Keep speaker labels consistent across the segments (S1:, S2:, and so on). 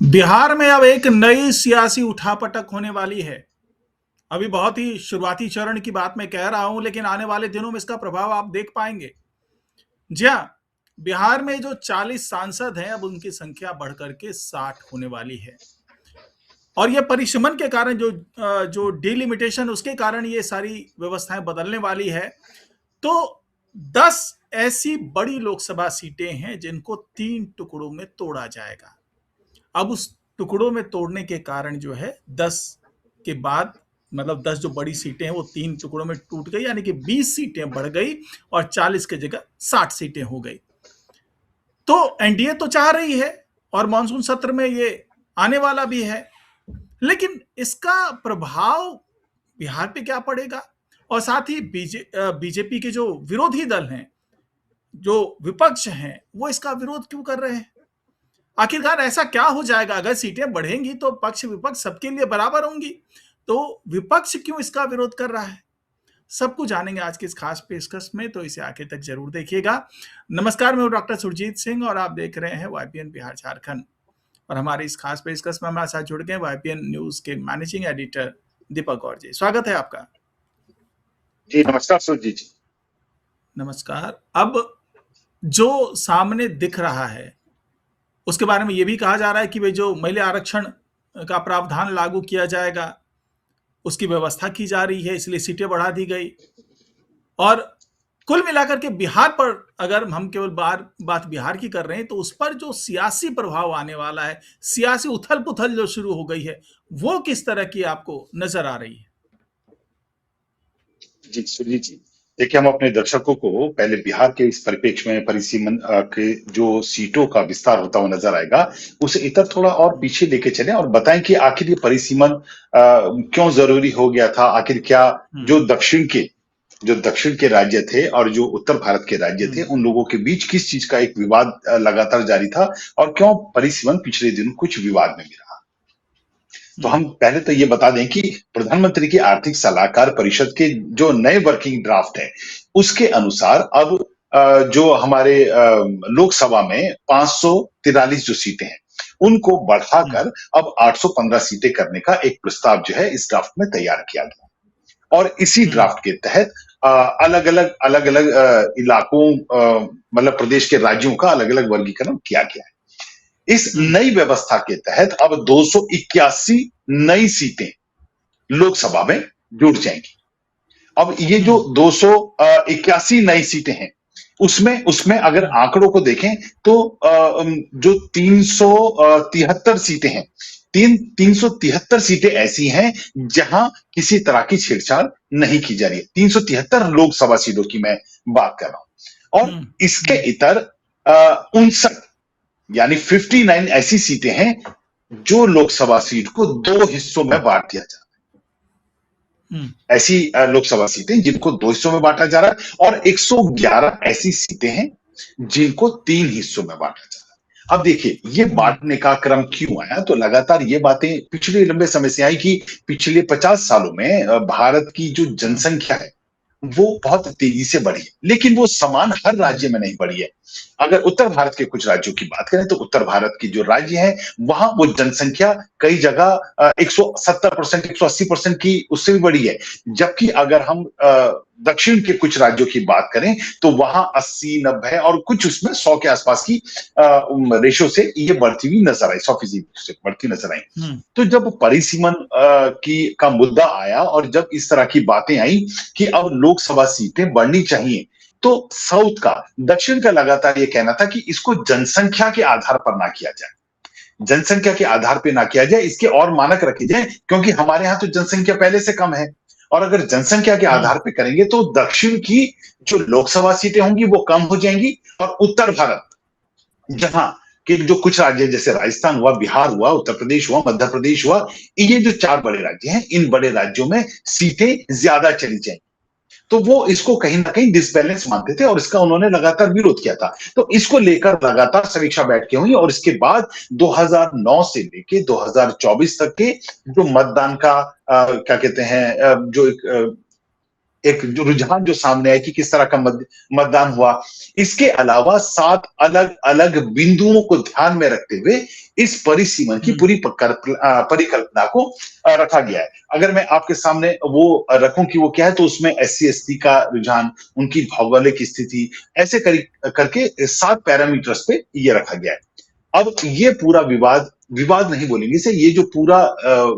S1: बिहार में अब एक नई सियासी उठापटक होने वाली है। अभी बहुत ही शुरुआती चरण की बात मैं कह रहा हूं, लेकिन आने वाले दिनों में इसका प्रभाव आप देख पाएंगे। जी हाँ, बिहार में जो 40 सांसद हैं, अब उनकी संख्या बढ़कर के 60 होने वाली है। और ये परिशमन के कारण जो डिलिमिटेशन, उसके कारण ये सारी व्यवस्थाएं बदलने वाली है। तो 10 ऐसी बड़ी लोकसभा सीटें हैं जिनको 3 टुकड़ों में तोड़ा जाएगा। अब उस टुकड़ों में तोड़ने के कारण जो है 10 के बाद, मतलब 10 जो बड़ी सीटें हैं वो 3 टुकड़ों में टूट गई, यानी कि 20 सीटें बढ़ गई और 40 की जगह 60 सीटें हो गई। तो एनडीए तो चाह रही है और मानसून सत्र में ये आने वाला भी है, लेकिन इसका प्रभाव बिहार पे क्या पड़ेगा? और साथ ही बीजेपी के जो विरोधी दल हैं, जो विपक्ष हैं, वो इसका विरोध क्यों कर रहे हैं? आखिरकार ऐसा क्या हो जाएगा? अगर सीटें बढ़ेंगी तो पक्ष विपक्ष सबके लिए बराबर होंगी, तो विपक्ष क्यों इसका विरोध कर रहा है? सब कुछ जानेंगे आज के इस खास पेशकश में, तो इसे आखिर तक जरूर देखिएगा। नमस्कार, मैं हूं डॉक्टर सुरजीत सिंह और आप देख रहे हैं वाईपीएन बिहार झारखंड। और हमारे इस खास पेशकश में हमारे साथ जुड़ गए वाईपीएन न्यूज के मैनेजिंग एडिटर दीपक गौर जी। स्वागत है आपका।
S2: जी नमस्कार सुरजीत जी।
S1: नमस्कार। अब जो सामने दिख रहा है उसके बारे में यह भी कहा जा रहा है कि भाई जो महिला आरक्षण का प्रावधान लागू किया जाएगा, उसकी व्यवस्था की जा रही है, इसलिए सीटें बढ़ा दी गई। और कुल मिलाकर के बिहार पर, अगर हम केवल बात बिहार की कर रहे हैं, तो उस पर जो सियासी प्रभाव आने वाला है, सियासी उथल पुथल जो शुरू हो गई है, वो किस तरह की आपको नजर आ रही है?
S2: जी सुरजीत जी, देखिए हम अपने दर्शकों को पहले बिहार के इस परिप्रेक्ष्य में परिसीमन के जो सीटों का विस्तार होता हुआ नजर आएगा, उसे इतर थोड़ा और पीछे लेके चले और बताएं कि आखिर ये परिसीमन क्यों जरूरी हो गया था। आखिर क्या जो दक्षिण के राज्य थे और जो उत्तर भारत के राज्य थे, उन लोगों के बीच किस चीज का एक विवाद लगातार जारी था और क्यों परिसीमन पिछले दिन कुछ विवाद में गिरा। तो हम पहले तो ये बता दें कि प्रधानमंत्री की आर्थिक सलाहकार परिषद के जो नए वर्किंग ड्राफ्ट है, उसके अनुसार अब जो हमारे लोकसभा में 543 जो सीटें हैं, उनको बढ़ाकर अब 815 सीटें करने का एक प्रस्ताव जो है इस ड्राफ्ट में तैयार किया गया। और इसी ड्राफ्ट के तहत अलग अलग इलाकों, मतलब प्रदेश के राज्यों का अलग अलग वर्गीकरण किया गया है। इस नई व्यवस्था के तहत अब 281 नई सीटें लोकसभा में जुड़ जाएंगी। अब ये जो 281 नई सीटें हैं, उसमें अगर आंकड़ों को देखें तो जो 373 सीटें हैं, 373 सीटें ऐसी हैं जहां किसी तरह की छेड़छाड़ नहीं की जा रही है। 373 लोकसभा सीटों की मैं बात कर रहा हूं। और इसके इतर 59 यानी 59 ऐसी सीटें हैं जो लोकसभा सीट को 2 हिस्सों में बांट दिया जा रहा है। ऐसी लोकसभा सीटें जिनको 2 हिस्सों में बांटा जा रहा है और 111 ऐसी सीटें हैं जिनको 3 हिस्सों में बांटा जा रहा है। अब देखिए ये बांटने का क्रम क्यों आया, तो लगातार ये बातें पिछले लंबे समय से आई कि पिछले 50 सालों में भारत की जो जनसंख्या है वो बहुत तेजी से बढ़ी है, लेकिन वो समान हर राज्य में नहीं बढ़ी है। अगर उत्तर भारत के कुछ राज्यों की बात करें तो उत्तर भारत की जो राज्य हैं वहां वो जनसंख्या कई जगह 170%, 180% की उससे भी बढ़ी है। जबकि अगर हम दक्षिण के कुछ राज्यों की बात करें तो वहां 80, 90 और कुछ उसमें 100 के आसपास की रेशो से ये बढ़ती हुई नजर आई, 100% से बढ़ती नजर आई। तो जब परिसीमन का मुद्दा आया और जब इस तरह की बातें आई कि अब लोकसभा सीटें बढ़नी चाहिए, तो साउथ का, दक्षिण का लगातार ये कहना था कि इसको जनसंख्या के आधार पर ना किया जाए, जनसंख्या के आधार पर ना किया जाए, इसके और मानक रखे जाए, क्योंकि हमारे यहां तो जनसंख्या पहले से कम है और अगर जनसंख्या के आधार पर करेंगे तो दक्षिण की जो लोकसभा सीटें होंगी वो कम हो जाएंगी और उत्तर भारत, जहां कि जो कुछ राज्य जैसे राजस्थान हुआ, बिहार हुआ, उत्तर प्रदेश हुआ, मध्य प्रदेश हुआ, ये जो 4 बड़े राज्य हैं, इन बड़े राज्यों में सीटें ज्यादा चली जाएंगी। तो वो इसको कहीं ना कहीं डिसबैलेंस मानते थे और इसका उन्होंने लगातार विरोध किया था। तो इसको लेकर लगातार समीक्षा बैठकें हुई और इसके बाद 2009 से लेके 2024 तक के जो मतदान का क्या कहते हैं, जो एक एक जो रुझान जो सामने आया कि किस तरह का मतदान हुआ। इसके अलावा 7 अलग-अलग बिंदुओं को ध्यान में रखते हुए इस परिसीमन की पूरी परिकल्पना को रखा गया है। अगर मैं आपके सामने वो रखूं कि वो क्या है, तो उसमें SC/ST का रुझान, उनकी भौगोलिक स्थिति, ऐसे करके 7 पैरामीटर्स पे ये रखा गया है। अब ये पूरा विवाद, विवाद नहीं बोलेंगे इसे, ये जो पूरा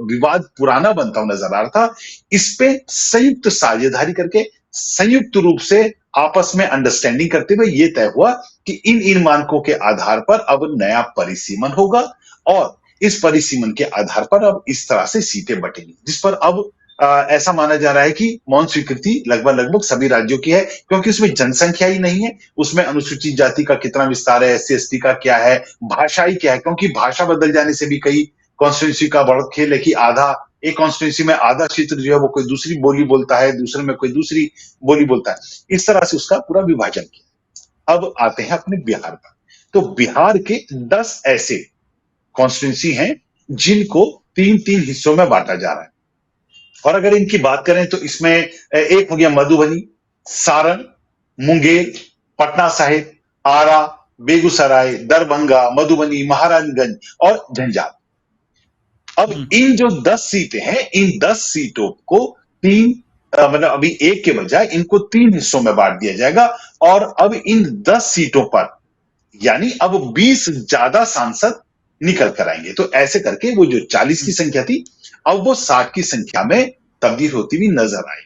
S2: विवाद पुराना बनता हुआ नजर आ रहा था, इस पे संयुक्त साझेदारी करके, संयुक्त रूप से आपस में अंडरस्टैंडिंग करते हुए ये तय हुआ कि इन मानकों के आधार पर अब नया परिसीमन होगा और इस परिसीमन के आधार पर अब इस तरह से सीटें बटेंगी, जिस पर अब ऐसा माना जा रहा है कि मौन स्वीकृति लगभग लगभग सभी राज्यों की है, क्योंकि उसमें जनसंख्या ही नहीं है, उसमें अनुसूचित जाति का कितना विस्तार है, SC/ST का क्या है, भाषा ही क्या है, क्योंकि भाषा बदल जाने से भी कई कॉन्स्टिट्यूंसी का बड़ा खेल है कि आधा, एक कॉन्स्टिट्यूंसी में आधा क्षेत्र जो है वो कोई दूसरी बोली बोलता है, दूसरे में कोई दूसरी बोली बोलता है। इस तरह से उसका पूरा विभाजन किया। अब आते हैं अपने बिहार पर। तो बिहार के 10 ऐसे कॉन्स्टिट्यूंसी हैं जिनको 3-3 हिस्सों में बांटा जा रहा है। और अगर इनकी बात करें तो इसमें एक हो गया मधुबनी, सारण, मुंगेर, पटना साहिब, आरा, बेगूसराय, दरभंगा, मधुबनी, महाराजगंज और झंझारपुर। अब इन जो 10 सीटें हैं, इन 10 सीटों को तीन मतलब अभी एक के बजाय इनको 3 हिस्सों में बांट दिया जाएगा और अब इन 10 सीटों पर यानी अब 20 ज्यादा सांसद निकल कर आएंगे। तो ऐसे करके वो जो 40 की संख्या थी अब वो 60 की संख्या में तब्दील होती हुई नजर आई।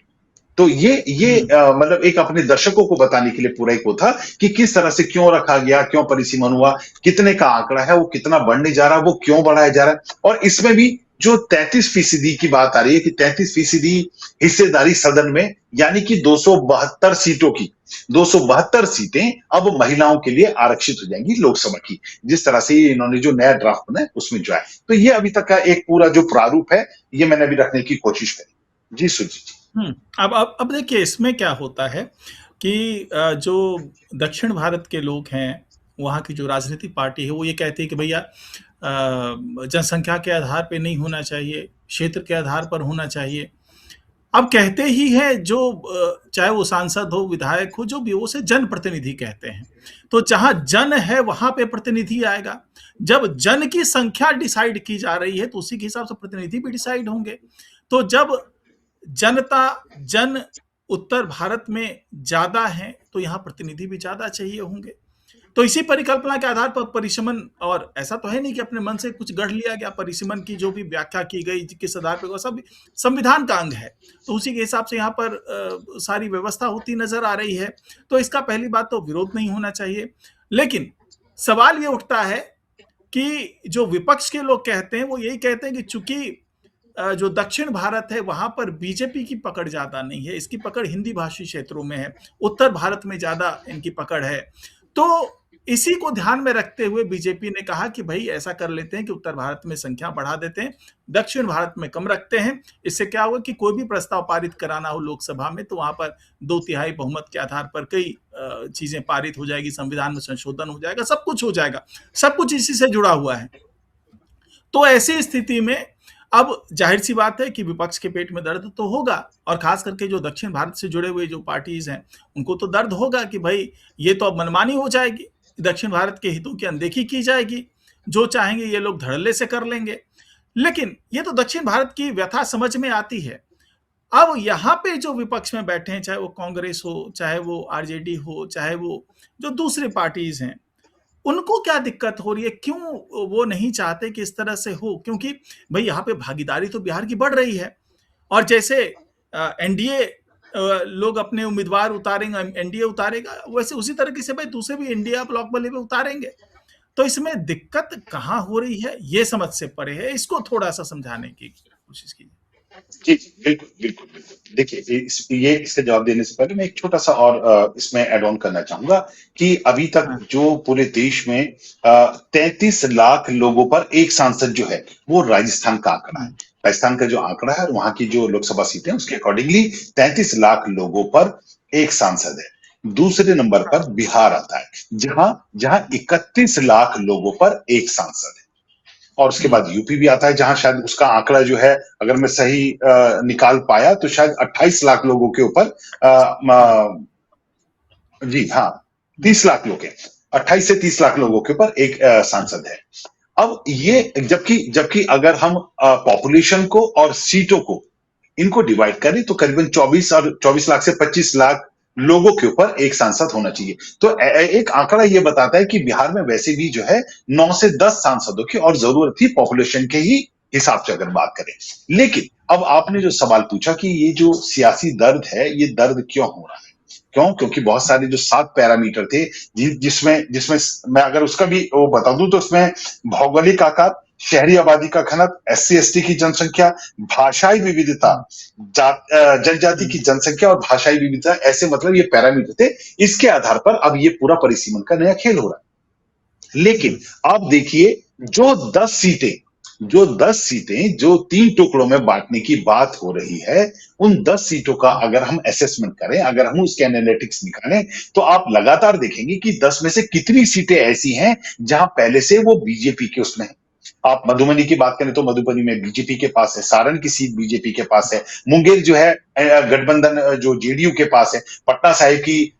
S2: तो ये मतलब एक अपने दर्शकों को बताने के लिए पूरा एक वो था कि किस तरह से क्यों रखा गया, क्यों परिसीमन हुआ, कितने का आंकड़ा है, वो कितना बढ़ने जा रहा है, वो क्यों बढ़ाया जा रहा है। और इसमें भी जो 33% की बात आ रही है कि 33% हिस्सेदारी सदन में, यानी कि 272 सीटों की 272 सीटें अब महिलाओं के लिए आरक्षित हो जाएंगी लोकसभा की, जिस तरह से इन्होंने जो नया ड्राफ्ट बनाया उसमें जो है। तो ये अभी तक का एक पूरा जो प्रारूप है ये मैंने अभी रखने की कोशिश करी। जी सुजीत जी।
S1: अब देखिए इसमें क्या होता है कि जो दक्षिण भारत के लोग हैं, वहाँ की जो राजनीतिक पार्टी है, वो ये कहती है कि भैया जनसंख्या के आधार पे नहीं होना चाहिए, क्षेत्र के आधार पर होना चाहिए। अब कहते ही हैं जो चाहे वो सांसद हो, विधायक हो, जो भी हो, उसे जनप्रतिनिधि कहते हैं। तो जहाँ जन है, वहाँ पे प्रतिनिधि आएगा। जब जन की संख्या डिसाइड की जा रही है, तो उसी के हिसाब से प्रतिनिधि भी डिसाइड होंगे। तो जब जन उत्तर भारत में ज्यादा है, तो यहाँ प्रतिनिधि भी ज्यादा चाहिए होंगे। तो इसी परिकल्पना के आधार पर परिसीमन, और ऐसा तो है नहीं कि अपने मन से कुछ गढ़ लिया गया, परिसीमन की जो भी व्याख्या की गई किस आधार पर, वो सब संविधान का अंग है। तो उसी के हिसाब से यहाँ पर सारी व्यवस्था होती नजर आ रही है। तो इसका पहली बात तो विरोध नहीं होना चाहिए। लेकिन सवाल ये उठता है कि जो विपक्ष के लोग कहते हैं, वो यही कहते हैं कि चूंकि जो दक्षिण भारत है, वहां पर बीजेपी की पकड़ ज्यादा नहीं है, इसकी पकड़ हिंदी भाषी क्षेत्रों में है, उत्तर भारत में ज्यादा इनकी पकड़ है। तो इसी को ध्यान में रखते हुए बीजेपी ने कहा कि भाई ऐसा कर लेते हैं कि उत्तर भारत में संख्या बढ़ा देते हैं, दक्षिण भारत में कम रखते हैं। इससे क्या होगा कि कोई भी प्रस्ताव पारित कराना हो लोकसभा में, तो वहां पर 2/3 बहुमत के आधार पर कई चीजें पारित हो जाएगी, संविधान में संशोधन हो जाएगा, सब कुछ हो जाएगा, सब कुछ इसी से जुड़ा हुआ है। तो ऐसी स्थिति में अब जाहिर सी बात है कि विपक्ष के पेट में दर्द तो होगा, और खास करके जो दक्षिण भारत से जुड़े हुए जो पार्टीज हैं, उनको तो दर्द होगा कि भाई ये तो अब मनमानी हो जाएगी, दक्षिण भारत के हितों की अनदेखी की जाएगी, जो चाहेंगे ये लोग धड़ल्ले से कर लेंगे। लेकिन ये तो दक्षिण भारत की व्यथा समझ में आती है। अब यहाँ पे जो विपक्ष में बैठे हैं, चाहे वो कांग्रेस हो, चाहे वो आरजेडी हो, चाहे वो जो दूसरे पार्टीज हैं, उनको क्या दिक्कत हो रही है, क्यों वो नहीं चाहते कि इस तरह से हो? क्योंकि भाई यहाँ पे भागीदारी तो बिहार की बढ़ रही है, और जैसे एनडीए लोग अपने उम्मीदवार उतारेंगे, एनडीए उतारेगा, वैसे उसी तरीके से भाई दूसरे भी इंडिया ब्लॉक वाले भी उतारेंगे। तो इसमें दिक्कत कहाँ हो रही है, ये समझ से परे है। इसको थोड़ा सा समझाने की कोशिश कीजिए।
S2: जी, बिल्कुल, बिल्कुल, बिल्कुल। देखिए ये इसका जवाब देने से पहले मैं एक छोटा-सा और इसमें ऐड ऑन करना चाहूँगा कि अभी तक
S1: हाँ,
S2: जो पूरे देश में 33 लाख लोगों पर एक सांसद जो है, वो राजस्थान का आंकड़ा है। राजस्थान का जो आंकड़ा है और वहाँ की जो लोकसभा सीटें हैं, उसके अकॉर्डिंगली 33 लाख लोगों पर एक सांसद है। दूसरे नंबर
S1: हाँ,
S2: पर बिहार आता है, जहाँ 31 लाख लोगों पर एक सांसद है। और उसके बाद यूपी भी आता है, जहां शायद उसका आंकड़ा जो है, अगर मैं सही निकाल पाया तो शायद 28 लाख लोगों के ऊपर जी हाँ, 30 लाख लोग हैं, 28 से 30 लाख लोगों के ऊपर एक सांसद है। अब ये जबकि जबकि अगर हम पॉपुलेशन को और सीटों को इनको डिवाइड करें तो करीबन 24 लाख से 25 लाख लोगों के ऊपर एक सांसद होना चाहिए। तो एक आंकड़ा ये बताता है कि बिहार में वैसे भी जो है 9 से 10 सांसदों की और जरूरत थी पॉपुलेशन के ही हिसाब से अगर बात करें। लेकिन अब आपने जो सवाल पूछा कि ये जो सियासी दर्द है, ये दर्द क्यों हो रहा है? क्यों? क्योंकि बहुत सारे जो 7 पैरामीटर थे, जिसमें जिसमें मैं अगर उसका भी वो बता दूं तो उसमें भौगोलिक आकार, शहरी आबादी का घनत्व, एससी एसटी की जनसंख्या, भाषाई विविधता, जनजाति की जनसंख्या और भाषाई विविधता, ऐसे मतलब ये पैरामीटर थे। इसके आधार पर अब ये पूरा परिसीमन का नया खेल हो रहा है। लेकिन आप देखिए, जो 10 सीटें जो 3 टुकड़ों में बांटने की बात हो रही है, उन 10 सीटों का अगर हम असेसमेंट करें, अगर हम उसके एनालिटिक्स निकालें, तो आप लगातार देखेंगे कि 10 में से कितनी सीटें ऐसी हैं जहां पहले से वो बीजेपी के उसमें है। आप मधुबनी की बात करें तो मधुबनी में बीजेपी के पास है, सारण की सीट बीजेपी के पास है, मुंगेर जो है गठबंधन जो जेडीयू के पास है, पटना साहिब की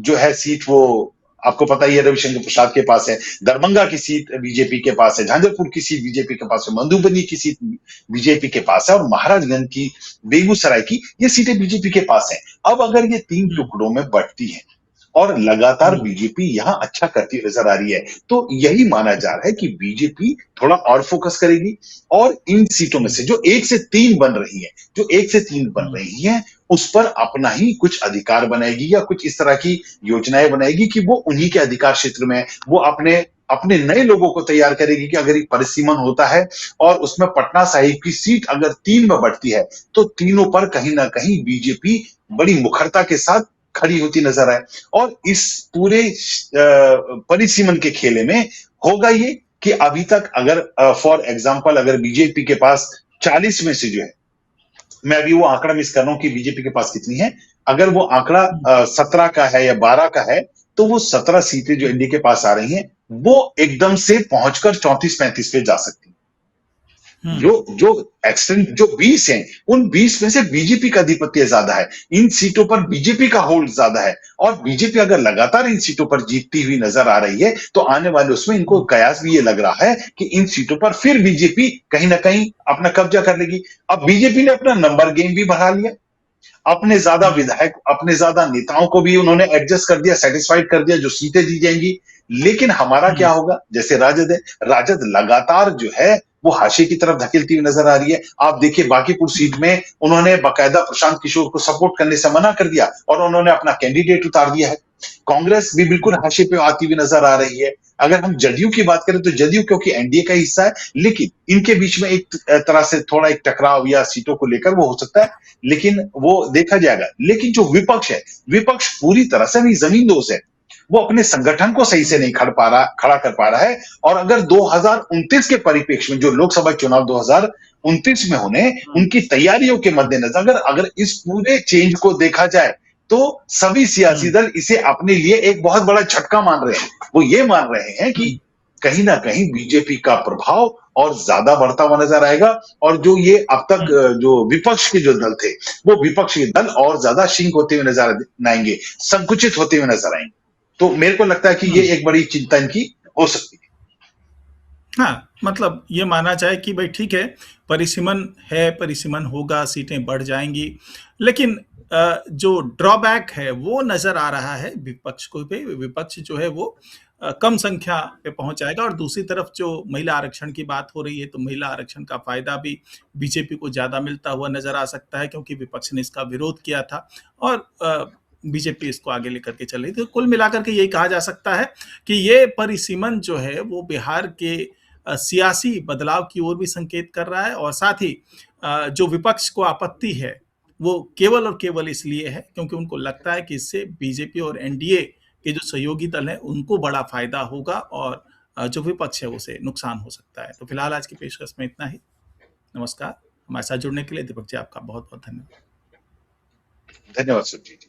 S2: जो है सीट वो आपको पता ही है रविशंकर प्रसाद के पास है, दरभंगा की सीट बीजेपी के पास है, झांझरपुर की सीट बीजेपी के पास है, मधुबनी की सीट बीजेपी के पास है और महाराजगंज की, बेगूसराय की, ये सीटें बीजेपी के पास है। अब अगर ये 3 टुकड़ों में बढ़ती है और लगातार बीजेपी यहां अच्छा करती नजर आ रही है, तो यही माना जा रहा है कि बीजेपी थोड़ा और फोकस करेगी और इन सीटों में से जो 1 से 3 बन रही है, उस पर अपना ही कुछ अधिकार बनाएगी या कुछ इस तरह की योजनाएं बनाएगी कि वो उन्हीं के अधिकार क्षेत्र में वो अपने अपने नए लोगों को तैयार करेगी कि अगर एक परिसीमन होता है और उसमें पटना साहिब की सीट अगर 3 में बढ़ती है तो तीनों पर कहीं ना कहीं बीजेपी बड़ी मुखरता के साथ खड़ी होती नजर आए। और इस पूरे परिसीमन के खेले में होगा ये कि अभी तक अगर फॉर एग्जाम्पल अगर बीजेपी के पास 40 में से जो है, मैं अभी वो आंकड़ा मिस कर रहा हूं कि बीजेपी के पास कितनी है, अगर वो आंकड़ा 17 का है या 12 का है, तो वो 17 सीटें जो एनडीए के पास आ रही हैं वो एकदम से पहुंचकर 34-35 पे जा सकती है। जो जो एक्सटेंट जो 20 हैं, उन 20 में से बीजेपी का अधिपत्य ज्यादा है, इन सीटों पर बीजेपी का होल्ड ज्यादा है और बीजेपी अगर लगातार इन सीटों पर जीतती हुई नजर आ रही है तो आने वाले उसमें इनको कयास भी ये लग रहा है कि इन सीटों पर फिर बीजेपी कहीं ना कहीं अपना कब्जा कर लेगी। अब बीजेपी ने अपना नंबर गेम भी बढ़ा लिया, अपने ज्यादा विधायक, अपने ज्यादा नेताओं को भी उन्होंने एडजस्ट कर दिया, सेटिस्फाइड कर दिया जो सीटें दी जाएंगी। लेकिन हमारा क्या होगा? जैसे राजद है, राजद लगातार जो है वो हाशिए की तरफ धकेलती हुई नजर आ रही है। आप देखिए बांकीपुर सीट में उन्होंने बाकायदा प्रशांत किशोर को सपोर्ट करने से मना कर दिया और उन्होंने अपना कैंडिडेट उतार दिया है। कांग्रेस भी बिल्कुल हाशिए पे आती हुई नजर आ रही है। अगर हम जदयू की बात करें तो जदयू क्योंकि एनडीए का हिस्सा है, लेकिन इनके बीच में एक तरह से थोड़ा एक टकराव या सीटों को लेकर वो हो सकता है, लेकिन वो देखा जाएगा। लेकिन जो विपक्ष है, विपक्ष पूरी तरह से भी जमींदोज है, वो अपने संगठन को सही से नहीं खड़ा कर पा रहा है। और अगर 2029 के परिप्रेक्ष्य में जो लोकसभा चुनाव 2029 में होने उनकी तैयारियों के मद्देनजर अगर अगर इस पूरे चेंज को देखा जाए तो सभी सियासी दल इसे अपने लिए एक बहुत बड़ा झटका मान रहे हैं। वो ये मान रहे हैं कि कहीं ना कहीं बीजेपी का प्रभाव और ज्यादा बढ़ता हुआ नजर आएगा और जो ये अब तक जो विपक्ष के जो दल थे वो विपक्ष के दल और ज्यादा शिंक होते हुए नजर आएंगे, संकुचित होते हुए नजर आएंगे। तो मेरे को लगता है कि ये एक बड़ी चिंता इनकी हो सकती है।
S1: हाँ, मतलब ये माना जाए कि भाई ठीक है, परिसीमन है, परिसीमन होगा, सीटें बढ़ जाएंगी, लेकिन जो ड्रॉबैक है वो नजर आ रहा है विपक्ष को पे। विपक्ष जो है वो कम संख्या पे पहुंच जाएगा और दूसरी तरफ जो महिला आरक्षण की बात हो रही है तो महिला आरक्षण का फायदा भी बीजेपी को ज्यादा मिलता हुआ नजर आ सकता है क्योंकि विपक्ष ने इसका विरोध किया था और बीजेपी इसको आगे लेकर के चल रही थी। तो कुल मिलाकर के यही कहा जा सकता है कि ये परिसीमन जो है वो बिहार के सियासी बदलाव की ओर भी संकेत कर रहा है और साथ ही जो विपक्ष को आपत्ति है वो केवल और केवल इसलिए है क्योंकि उनको लगता है कि इससे बीजेपी और एनडीए के जो सहयोगी दल हैं उनको बड़ा फायदा होगा और जो विपक्ष है उसे नुकसान हो सकता है। तो फिलहाल आज की पेशकश में इतना ही। नमस्कार। हमारे साथ जुड़ने के लिए दीपक जी आपका बहुत बहुत धन्यवाद।
S2: धन्यवाद सुरजीत जी।